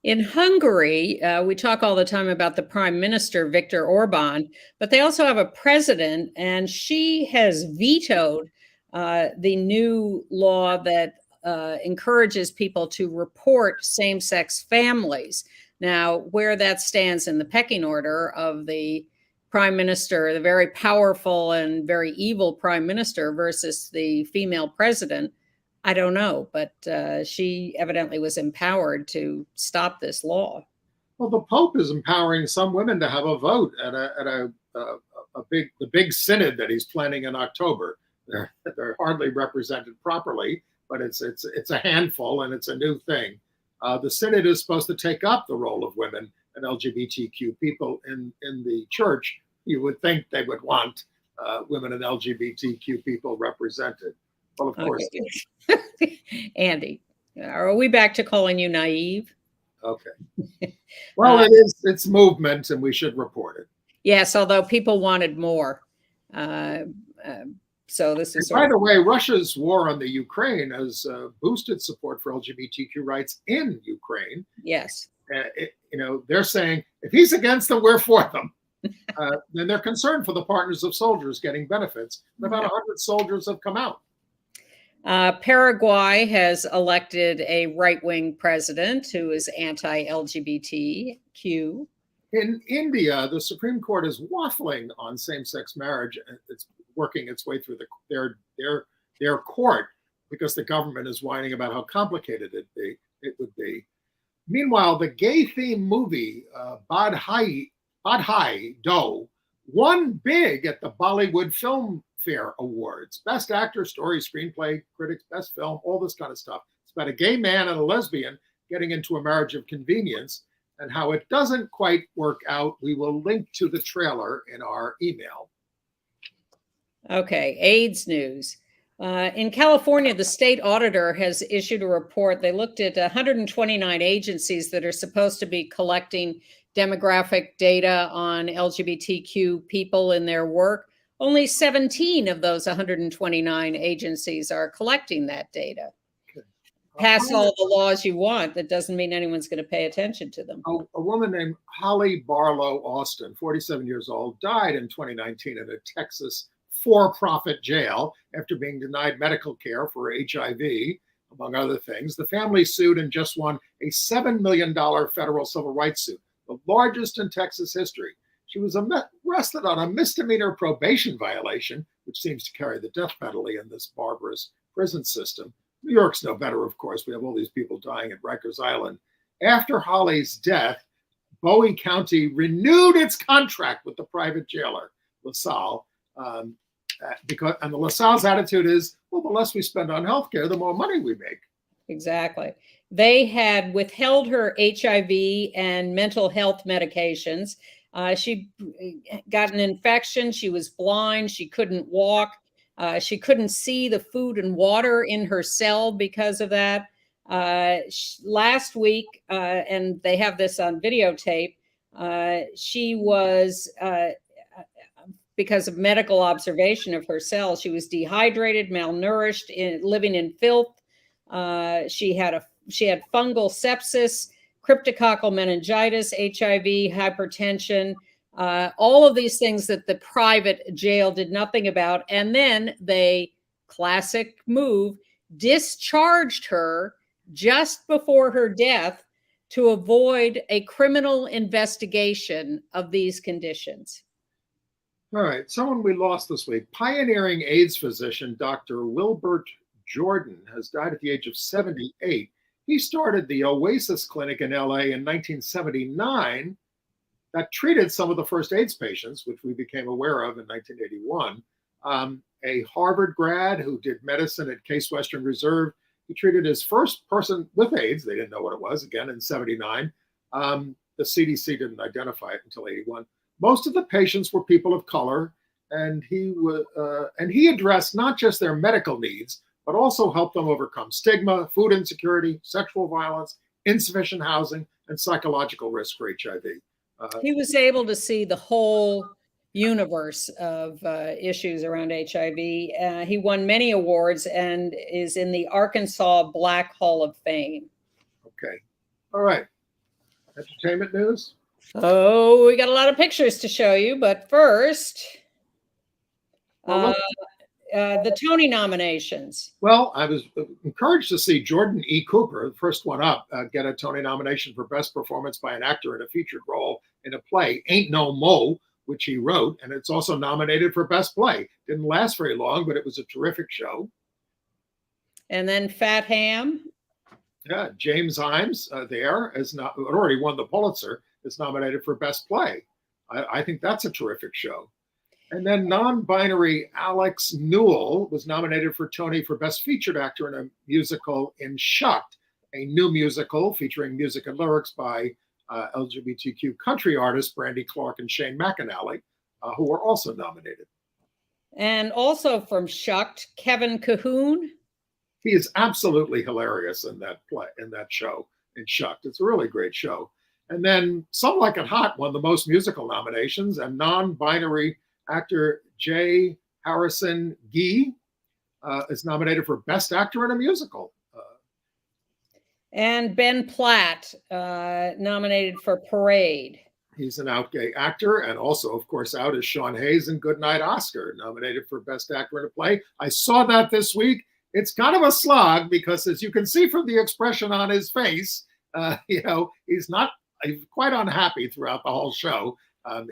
In Hungary, we talk all the time about the prime minister, Viktor Orban, but they also have a president, and she has vetoed the new law that encourages people to report same-sex families. Now, where that stands in the pecking order of the prime minister, the very powerful and very evil prime minister versus the female president, I don't know, but she evidently was empowered to stop this law. Well, the Pope is empowering some women to have a vote at the big synod that he's planning in October. They're hardly represented properly, but it's a handful and it's a new thing. The synod is supposed to take up the role of women and LGBTQ people in the church. You would think they would want women and LGBTQ people represented. Well, of course. Okay. Andy, are we back to calling you naive? Okay. Well, it's movement, and we should report it. Yes, although people wanted more. So this is. By the way, Russia's war on the Ukraine has boosted support for LGBTQ rights in Ukraine. Yes. They're saying if he's against them, we're for them. Then they're concerned for the partners of soldiers getting benefits. And about 100 soldiers have come out. Paraguay has elected a right-wing president who is anti-LGBTQ. In India, the Supreme Court is waffling on same-sex marriage. It's working its way through their court because the government is whining about how complicated it would be. Meanwhile, the gay-themed movie Badhai Do won big at the Bollywood Film Fair Awards. Best actor, story, screenplay, critics, best film, all this kind of stuff. It's about a gay man and a lesbian getting into a marriage of convenience, and how it doesn't quite work out. We will link to the trailer in our email. Okay, AIDS news. In California, the state auditor has issued a report. They looked at 129 agencies that are supposed to be collecting demographic data on LGBTQ people in their work. Only 17 of those 129 agencies are collecting that data. Pass all the laws you want. That doesn't mean anyone's going to pay attention to them. A woman named Holly Barlow Austin, 47 years old, died in 2019 in a Texas for-profit jail after being denied medical care for HIV, among other things. The family sued and just won a $7 million federal civil rights suit, the largest in Texas history. She was arrested on a misdemeanor probation violation, which seems to carry the death penalty in this barbarous prison system. New York's no better, of course. We have all these people dying at Rikers Island. After Holly's death, Bowie County renewed its contract with the private jailer, LaSalle, and the LaSalle's attitude is, well, the less we spend on healthcare, the more money we make. Exactly. They had withheld her HIV and mental health medications. She got an infection. She was blind. She couldn't walk. She couldn't see the food and water in her cell because of that. Last week, and they have this on videotape, she was, because of medical observation of her cell, she was dehydrated, malnourished, living in filth. She had fungal sepsis, cryptococcal meningitis, HIV, hypertension, all of these things that the private jail did nothing about. And then they, classic move, discharged her just before her death to avoid a criminal investigation of these conditions. All right, someone we lost this week. Pioneering AIDS physician Dr. Wilbert Jordan has died at the age of 78. He started the Oasis Clinic in LA in 1979 that treated some of the first AIDS patients, which we became aware of in 1981. A Harvard grad who did medicine at Case Western Reserve. He treated his first person with AIDS. They didn't know what it was, again, in 79. The CDC didn't identify it until 81. Most of the patients were people of color, and he addressed not just their medical needs, but also helped them overcome stigma, food insecurity, sexual violence, insufficient housing, and psychological risk for HIV. He was able to see the whole universe of issues around HIV. He won many awards and is in the Arkansas Black Hall of Fame. Okay. All right. Entertainment news? Oh, we got a lot of pictures to show you, but first, the Tony nominations. Well, I was encouraged to see Jordan E. Cooper, the first one up, get a Tony nomination for Best Performance by an Actor in a Featured Role in a Play, Ain't No Mo, which he wrote, and it's also nominated for Best Play. Didn't last very long, but it was a terrific show. And then Fat Ham. Yeah, James Imes already won the Pulitzer, is nominated for Best Play. I think that's a terrific show. And then non-binary Alex Newell was nominated for Tony for Best Featured Actor in a Musical in Shucked, a new musical featuring music and lyrics by LGBTQ country artists Brandy Clark and Shane McAnally, who were also nominated. And also from Shucked, Kevin Cahoon. He is absolutely hilarious in that play, in that show, in Shucked. It's a really great show. And then Some Like It Hot won the most musical nominations, and non-binary actor Jay Harrison Gee is nominated for Best Actor in a Musical. And Ben Platt, nominated for Parade. He's an out gay actor, and also, of course, out is Sean Hayes in Goodnight Oscar, nominated for Best Actor in a Play. I saw that this week. It's kind of a slog because, as you can see from the expression on his face, he's quite unhappy throughout the whole show.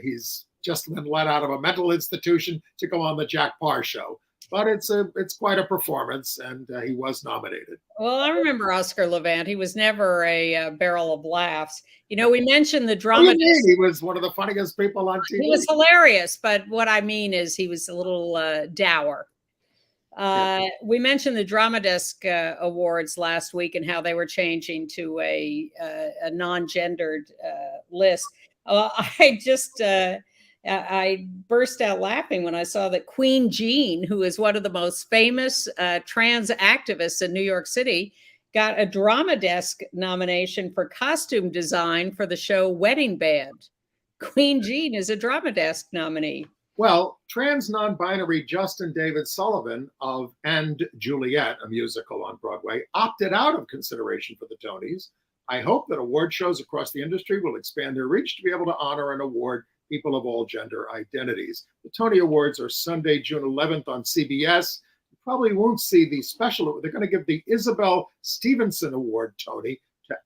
He's just been let out of a mental institution to go on the Jack Parr show. But it's quite a performance, and he was nominated. Well, I remember Oscar Levant. He was never a barrel of laughs. We mentioned the dramatist. He was one of the funniest people on TV. He was hilarious, but what I mean is he was a little dour. We mentioned the Drama Desk Awards last week and how they were changing to a non-gendered list. I burst out laughing when I saw that Queen Jean, who is one of the most famous trans activists in New York City, got a Drama Desk nomination for costume design for the show Wedding Band. Queen Jean is a Drama Desk nominee. Well, trans non-binary Justin David Sullivan of And Juliet, a musical on Broadway, opted out of consideration for the Tonys. I hope that award shows across the industry will expand their reach to be able to honor and award people of all gender identities. The Tony Awards are Sunday, June 11th on CBS. You probably won't see the special. They're going to give the Isabel Stevenson Award Tony to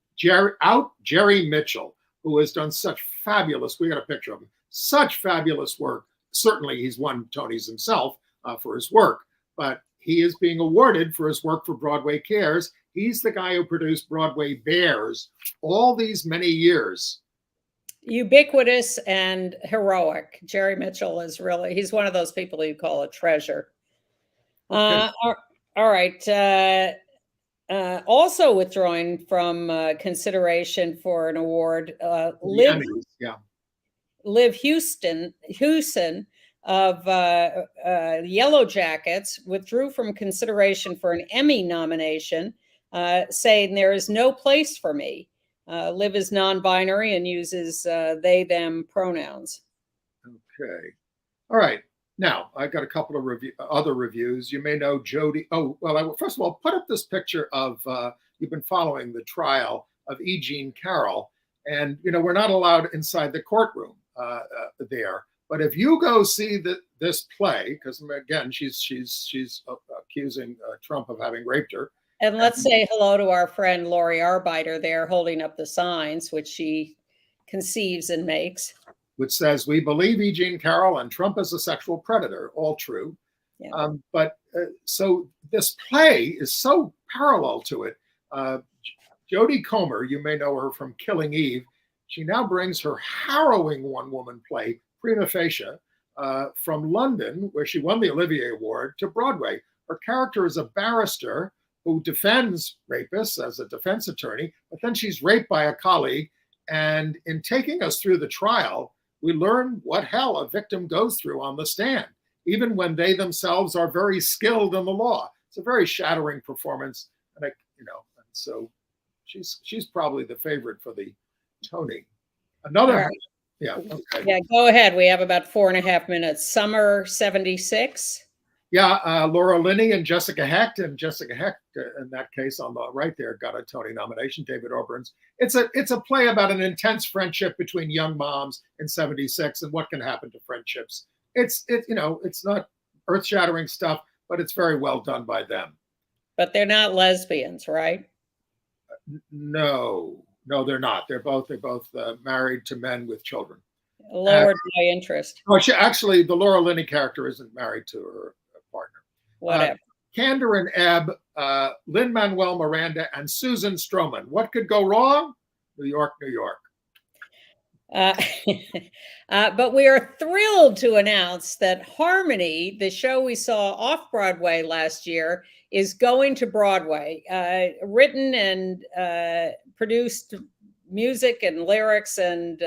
Jerry Mitchell, who has done such fabulous, we got a picture of him, such fabulous work. Certainly he's won Tonys himself for his work, but he is being awarded for his work for Broadway Cares. He's the guy who produced Broadway Bears all these many years. Ubiquitous and heroic. Jerry Mitchell is he's one of those people you call a treasure. Okay. All right. Also withdrawing from consideration for an award, Liv Houston of Yellow Jackets withdrew from consideration for an Emmy nomination, saying there is no place for me. Liv is non-binary and uses they, them pronouns. Okay. All right. Now, I've got a couple of other reviews. You may know Jody. Oh, well, first of all, put up this picture of, you've been following the trial of E. Jean Carroll. And, we're not allowed inside the courtroom there. But if you go see this play, because, again, she's accusing Trump of having raped her. And let's say hello to our friend Lori Arbiter there holding up the signs, which she conceives and makes. Which says, we believe E. Jean Carroll and Trump is a sexual predator. All true. Yeah. So this play is so parallel to it. Jodie Comer, you may know her from Killing Eve. She now brings her harrowing one-woman play, Prima Facie, from London, where she won the Olivier Award, to Broadway. Her character is a barrister who defends rapists as a defense attorney, but then she's raped by a colleague. And in taking us through the trial, we learn what hell a victim goes through on the stand, even when they themselves are very skilled in the law. It's a very shattering performance, and so she's probably the favorite for the Tony. Another, right. Yeah, okay. Yeah, go ahead. We have about 4.5 minutes. Summer 76. Yeah, Laura Linney and Jessica Hecht, in that case on the right there got a Tony nomination. David Oberyn's. It's a play about an intense friendship between young moms in 76 and what can happen to friendships. It's not earth-shattering stuff, but it's very well done by them. But they're not lesbians, right? No, they're not. They're both married to men with children. Lowered my interest. Oh, actually, the Laura Linney character isn't married to her partner. Whatever. Candor and Ebb, Lin-Manuel Miranda, and Susan Stroman. What could go wrong? New York, New York. But we are thrilled to announce that Harmony, the show we saw off Broadway last year, is going to Broadway. Written and produced, music and lyrics and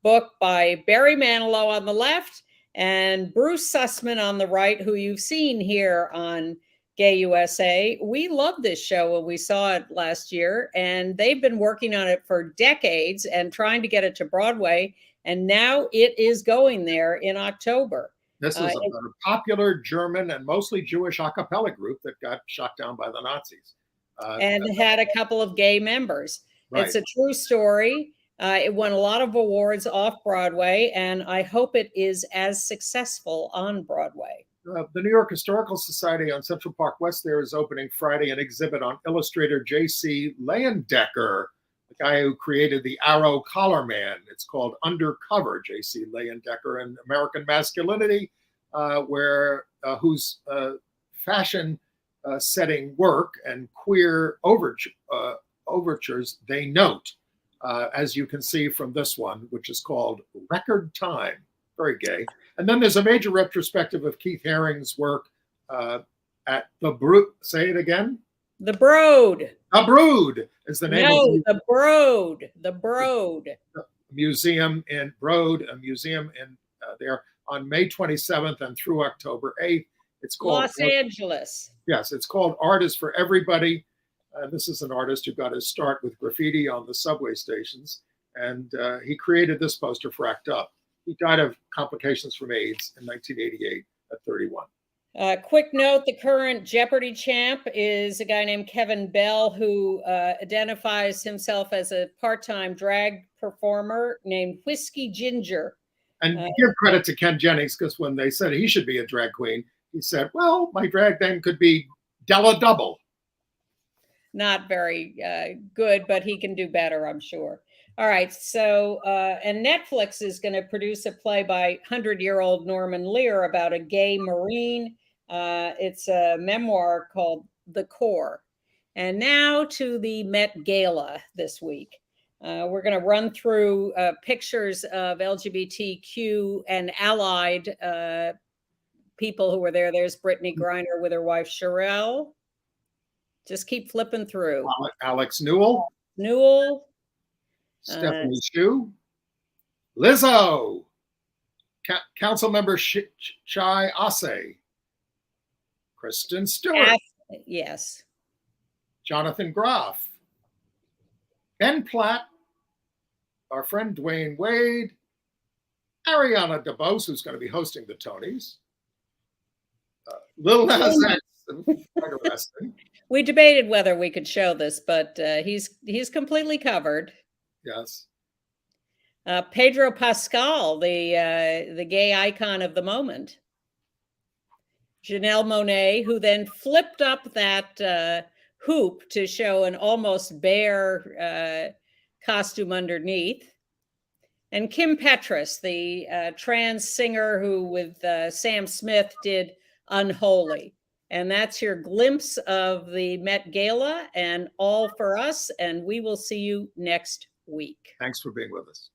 book by Barry Manilow on the left and Bruce Sussman on the right, who you've seen here on Gay USA. We loved this show when we saw it last year, and they've been working on it for decades and trying to get it to Broadway, and now it is going there in October. This is a popular German and mostly Jewish a cappella group that got shot down by the Nazis. And had a couple of gay members. Right. It's a true story. It won a lot of awards off Broadway, and I hope it is as successful on Broadway. The New York Historical Society on Central Park West there is opening Friday an exhibit on illustrator J.C. Leyendecker, the guy who created the Arrow Collar Man. It's called Undercover, J.C. Leyendecker and American Masculinity, whose fashion setting work and queer overtures they note, as you can see from this one, which is called Record Time. Very gay. And then there's a major retrospective of Keith Haring's work at the Brood. Say it again. The Brood. The Brood is the name of the Brood. The Brood. Museum in Broad, a museum in there on May 27th and through October 8th. It's called Los Angeles. Yes, it's called Art is for Everybody. This is an artist who got his start with graffiti on the subway stations, and he created this poster for ACT UP. He died of complications from AIDS in 1988 at 31. Quick note, the current Jeopardy champ is a guy named Kevin Bell, who identifies himself as a part-time drag performer named Whiskey Ginger. And give credit to Ken Jennings, because when they said he should be a drag queen, he said, well, my drag name could be Della Double. Not very good, but he can do better, I'm sure. All right, so, and Netflix is going to produce a play by 100-year-old Norman Lear about a gay Marine. It's a memoir called The Core. And now to the Met Gala this week. We're going to run through pictures of LGBTQ and allied people who were there. There's Brittany Griner with her wife, Sherelle. Just keep flipping through. Alex Newell. Stephanie Shu, Lizzo, Councilmember Chai Ase, Kristen Stewart, yes, Jonathan Groff, Ben Platt, our friend Dwayne Wade, Ariana DeBose, who's going to be hosting the Tonys, Lil Nas X, interesting. We debated whether we could show this, but he's completely covered. Yes. Pedro Pascal, the gay icon of the moment. Janelle Monáe, who then flipped up that hoop to show an almost bare costume underneath. And Kim Petras, the trans singer who with Sam Smith did Unholy. And that's your glimpse of the Met Gala and all for us. And we will see you next week. Thanks for being with us.